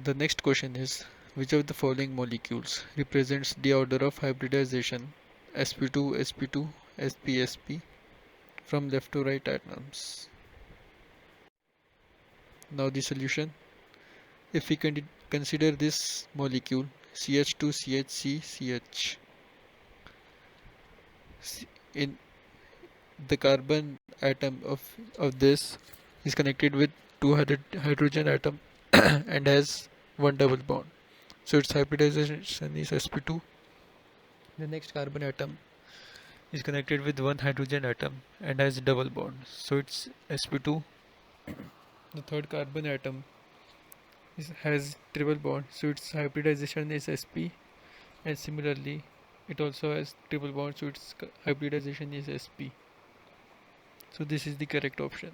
The next question is, which of the following molecules represents the order of hybridization sp2, sp2, sp, sp from left to right atoms? Now the solution. If we consider this molecule CH2, CH, CH, in the carbon atom of this is connected with two hydrogen atom and has one double bond. So its hybridization is sp2. The next carbon atom is connected with one hydrogen atom and has double bond. So it's sp2. The third carbon atom has triple bond. So its hybridization is sp. And similarly, it also has triple bond. So its hybridization is sp. So this is the correct option.